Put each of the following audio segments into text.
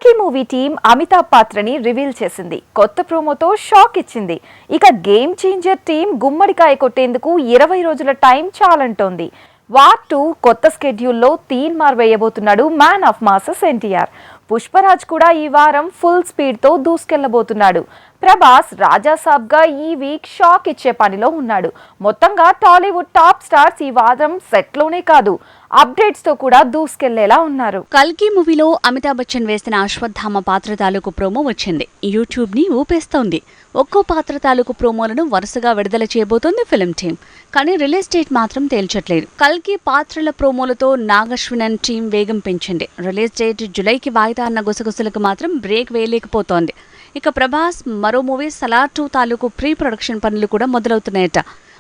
కల్కి movie team Amitabh పాత్రని reveal చేసింది. కొత్త ప్రోమోతో షాక్ ఇచ్చింది. ఇక గేమ్ చేంజర్ టీం గుమ్మడికాయ కొట్టేందుకు 20 రోజుల టైం చాలంటోంది. వార్ 2 కొత్త స్కెడ్యూల్లో తీన్మార్ వేయబోతున్నాడు man of masses NTR. Pushparaj కూడా ఈ వారం ఫుల్ స్పీడ్తో దూసుకెళ్లబోతున్నాడు. ప్రభాస్ రాజాసాబ్గా ఈ వీక్ షాక్ ఇచ్చే పనిలో ఉన్నాడు. మొత్తంగా టాలీవుడ్ టాప్ స్టార్స్ ఈ వారం సెట్లోనే కాదు అప్డేట్స్ తో కూడా దూసుకెళ్లేలా ఉన్నారు. కల్కి మూవీలో అమితాబ్ బచ్చన్ వేసిన అశ్వత్థామ పాత్ర తాలూకు ప్రోమో వచ్చింది. యూట్యూబ్ ని ఊపేస్తోంది. ఒక్కో పాత్ర తాలూకు ప్రోమోలను వరుసగా విడుదల చేయబోతోంది ఫిల్మ్ టీం. కానీ రిలీజ్ డేట్ మాత్రం తేల్చట్లేదు. కల్కి పాత్రల ప్రోమోలతో నాగశ్వినన్ టీం వేగం పెంచింది. రిలీజ్ డేట్ జులైకి వాయిదా అన్న గుసగుసలకు మాత్రం బ్రేక్ వేయలేకపోతోంది. ఇక ప్రభాస్ మరో మూవీ సలార్ 2 తాలూకు ప్రీ ప్రొడక్షన్ పనులు కూడా మొదలవుతున్నాయట.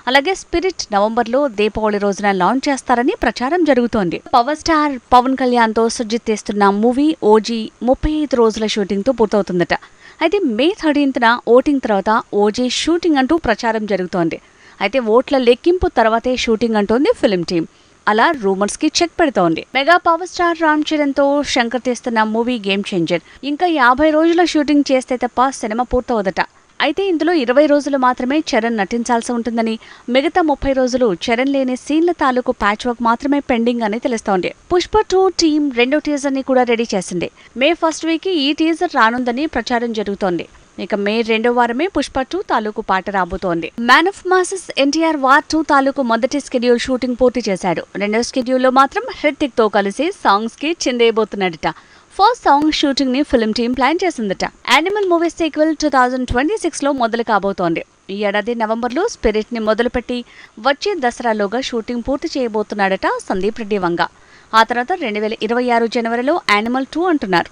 అలాగే స్పిరిట్ నవంబర్లో దీపావళి రోజున లాంచ్ చేస్తారని ప్రచారం జరుగుతోంది. పవర్ స్టార్ పవన్ కళ్యాణ్ తో సుజిత్ తీస్తున్న మూవీ ఓజీ 35 రోజుల షూటింగ్ తో పూర్తవుతుందట. అయితే మే 13న ఓటింగ్ తర్వాత ఓజీ షూటింగ్ అంటూ ప్రచారం జరుగుతోంది. అయితే ఓట్ల లెక్కింపు తర్వాతే షూటింగ్ అంటోంది ఫిల్మ్ టీం. అలా రూమర్స్ కి చెక్ పెడుతోంది. Mega power star Ram Charan తో శంకర్ తీస్తున్న మూవీ గేమ్ చేంజర్ ఇంకా 50 రోజుల షూటింగ్ చేస్తే తప్ప సినిమా పూర్తవదట. అయితే ఇందులో 20 రోజులు మాత్రమే చరణ్ నటించాల్సి ఉంటుందని, మిగతా 30 రోజులు చరణ్ లేని సీన్ల తాలూకు ప్యాచ్ వర్క్ మాత్రమే పెండింగ్ అని తెలుస్తోంది. పుష్ప 2 టీం రెండో టీజర్ ని కూడా రెడీ చేసింది. మే 1st వీక్ ఈ టీజర్ రానుందని ప్రచారం జరుగుతోంది. ఇక మే 2వ వారమే పుష్ప 2 తాలూకు పాట రాబోతోంది. Man of masses NTR war 2 తాలూకు మొదటి స్కెడ్యూల్ షూటింగ్ పూర్తి చేశాడు. రెండో స్కెడ్యూల్లో మాత్రం హృతిక్ తో కలిసి సాంగ్స్ కి చిందేయబోతున్నాడట. ఫస్ట్ సాంగ్ షూటింగ్ ని ఫిల్మ్ టీం ప్లాన్ చేసిందట. యానిమల్ మూవీ సీక్వెల్ 2026 లో మొదలు కాబోతోంది. ఈ ఏడాది నవంబర్లో స్పిరిట్ ని మొదలుపెట్టి వచ్చే దసరాలోగా షూటింగ్ పూర్తి చేయబోతున్నాడట సందీప్ రెడ్డి వంగ. ఆ తర్వాత 2026 జనవరిలో యానిమల్ 2 అంటున్నారు.